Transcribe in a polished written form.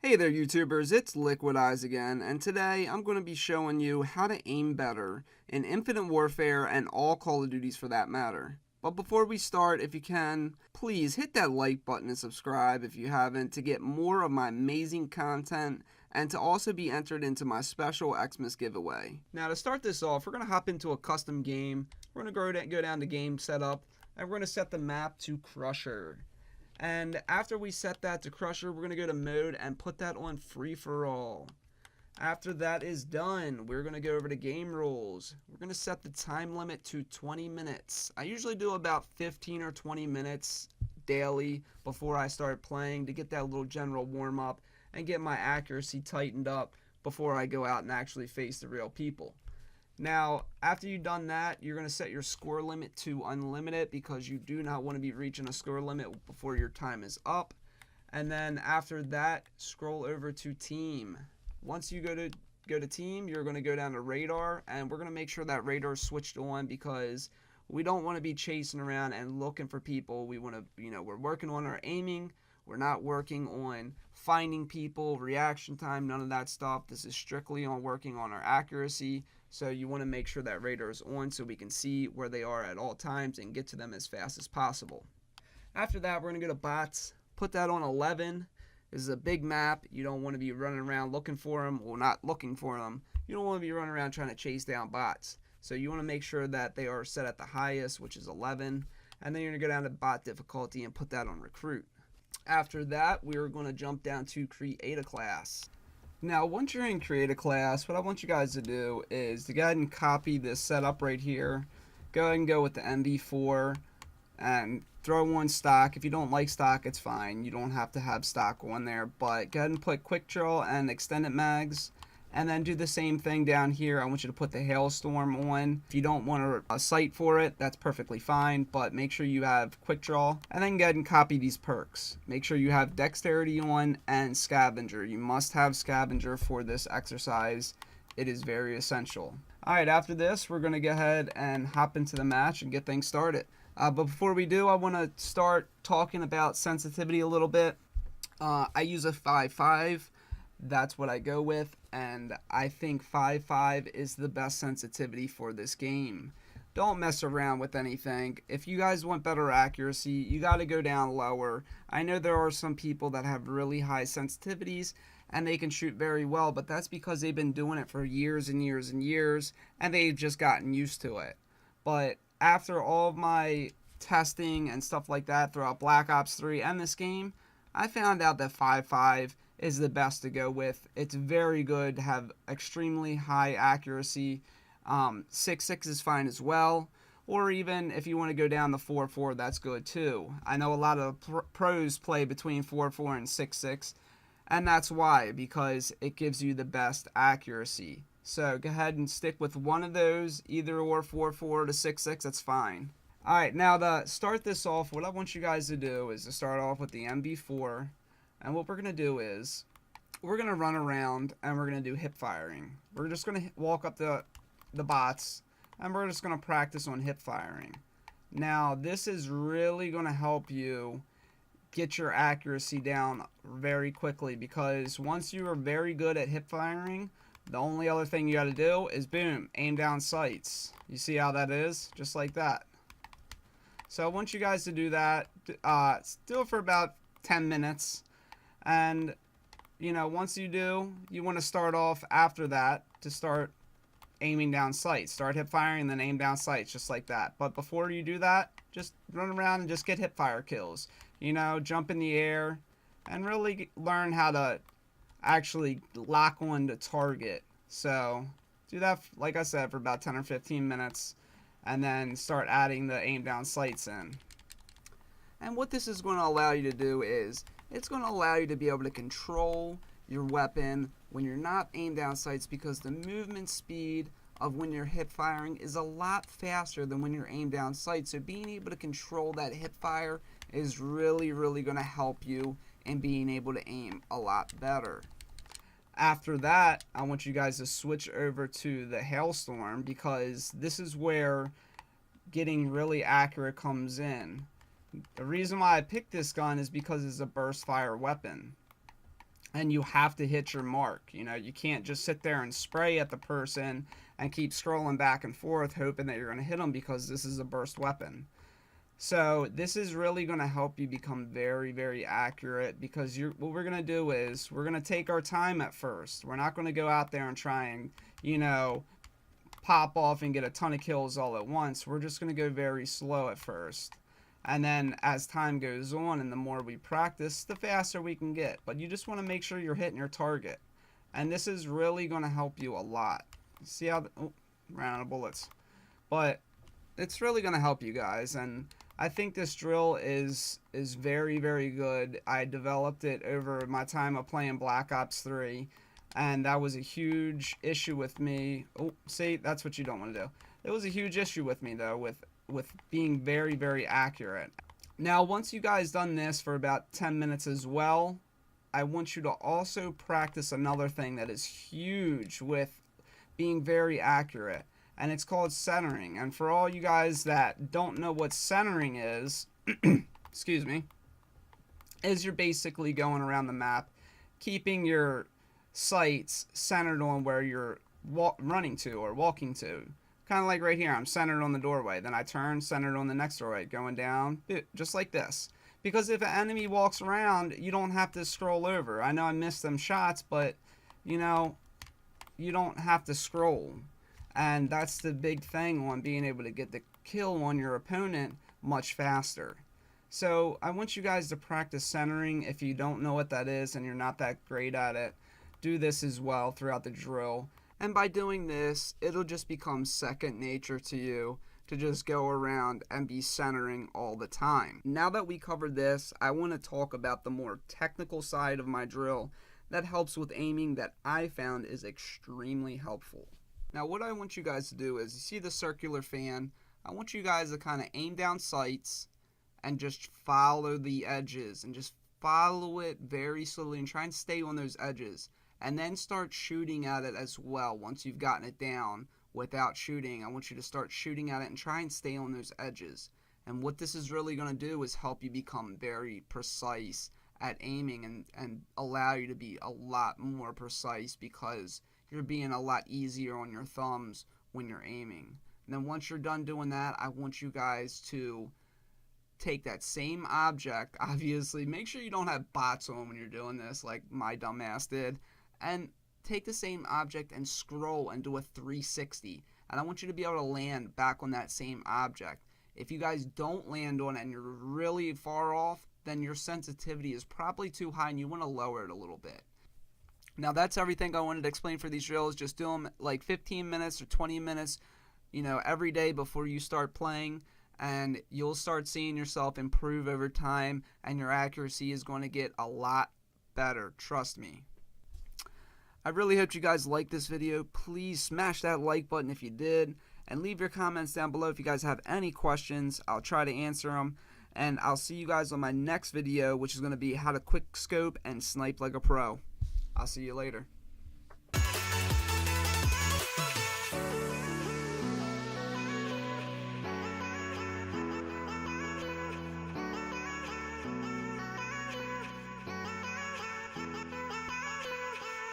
Hey there YouTubers, it's LiQuiDyeZ again, and today I'm going to be showing you how to aim better in Infinite Warfare and all Call of Duties for that matter. But before we start, if you can, please hit that like button and subscribe if you haven't to get more of my amazing content and to also be entered into my special Xmas giveaway. Now to start this off, we're going to hop into a custom game. We're going to go down to game setup and we're going to set the map to Crusher. And after we set that to Crusher, we're going to go to mode and put that on free for all. After that is done, we're going to go over to game rules. We're going to set the time limit to 20 minutes. I usually do about 15 or 20 minutes daily before I start playing to get that little general warm up and get my accuracy tightened up before I go out and actually face the real people. Now, after you've done that, you're going to set your score limit to unlimited because you do not want to be reaching a score limit before your time is up. And then after that, scroll over to team. Once you go to team, you're going to go down to radar, and we're going to make sure that radar is switched on because we don't want to be chasing around and looking for people. We want to, we're working on our aiming. We're not working on finding people, reaction time, none of that stuff. This is strictly on working on our accuracy. So you want to make sure that radar is on so we can see where they are at all times and get to them as fast as possible. After that, we're going to go to bots, put that on 11. This is a big map. You don't want to be running around looking for them, or not looking for them. You don't want to be running around trying to chase down bots. So you want to make sure that they are set at the highest, which is 11. And then you're going to go down to bot difficulty and put that on recruit. After that, we're going to jump down to create a class. Now, once you're in create a class, what I want you guys to do is to go ahead and copy this setup right here. Go ahead and go with the MV4 and throw on stock. If you don't like stock, it's fine. You don't have to have stock on there, but go ahead and put quick draw and extended mags. And then do the same thing down here. I want you to put the hailstorm on. If you don't want a sight for it, that's perfectly fine, but make sure you have quick draw. And then go ahead and copy these perks. Make sure you have dexterity on and scavenger. You must have scavenger for this exercise. It is very essential. Alright, after this, we're going to go ahead and hop into the match and get things started. But before we do, I want to start talking about sensitivity a little bit. I use a 5.5. That's what I go with, and I think 5.5 is the best sensitivity for this game. Don't mess around with anything. If you guys want better accuracy, you got to go down lower. I know there are some people that have really high sensitivities and they can shoot very well, but that's because they've been doing it for years and years and years and they've just gotten used to it. But after all of my testing and stuff like that throughout Black Ops 3 and this game, I found out that 5.5 is the best to go with. It's very good to have extremely high accuracy. 6.6 is fine as well, or even if you want to go down the 4.4, that's good too. I know a lot of pros play between 4.4 and 6.6, and that's why, because it gives you the best accuracy. So go ahead and stick with one of those, either or 4.4 to 6.6, that's fine. Alright, now to start this off, what I want you guys to do is to start off with the MV4. And what we're going to do is, we're going to run around and we're going to do hip firing. We're just going to walk up the bots and we're just going to practice on hip firing. Now, this is really going to help you get your accuracy down very quickly because once you are very good at hip firing, the only other thing you got to do is boom, aim down sights. You see how that is? Just like that. So I want you guys to do that. Do it for about 10 minutes. And, once you do, you want to start off after that to start aiming down sights. Start hip firing and then aim down sights, just like that. But before you do that, just run around and just get hip fire kills. Jump in the air and really learn how to actually lock on the target. So, do that, like I said, for about 10 or 15 minutes. And then start adding the aim down sights in. And what this is going to allow you to do is, it's going to allow you to be able to control your weapon when you're not aimed down sights because the movement speed of when you're hip firing is a lot faster than when you're aimed down sights. So being able to control that hip fire is really, really going to help you in being able to aim a lot better. After that, I want you guys to switch over to the hailstorm because this is where getting really accurate comes in. The reason why I picked this gun is because it's a burst fire weapon. and you have to hit your mark. You know, you can't just sit there and spray at the person and keep scrolling back and forth hoping that you're going to hit them, because this is a burst weapon. So this is really going to help you become very, very accurate, because what we're going to do is we're going to take our time at first. We're not going to go out there and try and, you know, pop off and get a ton of kills all at once. We're just going to go very slow at first. And then as time goes on and the more we practice, the faster we can get. But you just want to make sure you're hitting your target. And this is really going to help you a lot. See how, ran out of bullets. But it's really going to help you guys. And I think this drill is very, very good. I developed it over my time of playing Black Ops 3. And that was a huge issue with me. Oh, see, that's what you don't want to do. It was a huge issue with me, though, with being very, very accurate. Now, once you guys done this for about 10 minutes as well, I want you to also practice another thing that is huge with being very accurate, and it's called centering. And for all you guys that don't know what centering is, excuse me, is you're basically going around the map, keeping your sights centered on where you're running to or walking to. Kind of like right here, I'm centered on the doorway. Then I turn, centered on the next doorway, going down, just like this. Because if an enemy walks around, you don't have to scroll over. I know I missed them shots, but, you know, you don't have to scroll. And that's the big thing on being able to get the kill on your opponent much faster. So I want you guys to practice centering. If you don't know what that is and you're not that great at it, do this as well throughout the drill. And by doing this, it'll just become second nature to you to just go around and be centering all the time. Now that we covered this, I want to talk about the more technical side of my drill that helps with aiming, that I found is extremely helpful. Now what I want you guys to do is, you see the circular fan? I want you guys to kind of aim down sights and just follow the edges, and just follow it very slowly and try and stay on those edges. And then start shooting at it as well. Once you've gotten it down without shooting, I want you to start shooting at it and try and stay on those edges. And what this is really going to do is help you become very precise at aiming, and allow you to be a lot more precise, because you're being a lot easier on your thumbs when you're aiming. And then once you're done doing that, I want you guys to take that same object. Obviously, make sure you don't have bots on when you're doing this, like my dumbass did. And take the same object and scroll and do a 360. And I want you to be able to land back on that same object. If you guys don't land on it and you're really far off, then your sensitivity is probably too high and you want to lower it a little bit. Now that's everything I wanted to explain for these drills. Just do them like 15 minutes or 20 minutes, you know, every day before you start playing. And you'll start seeing yourself improve over time, and your accuracy is going to get a lot better. Trust me. I really hope you guys liked this video. Please smash that like button if you did, and leave your comments down below if you guys have any questions. I'll try to answer them, and I'll see you guys on my next video, which is going to be how to quick scope and snipe like a pro. I'll see you later.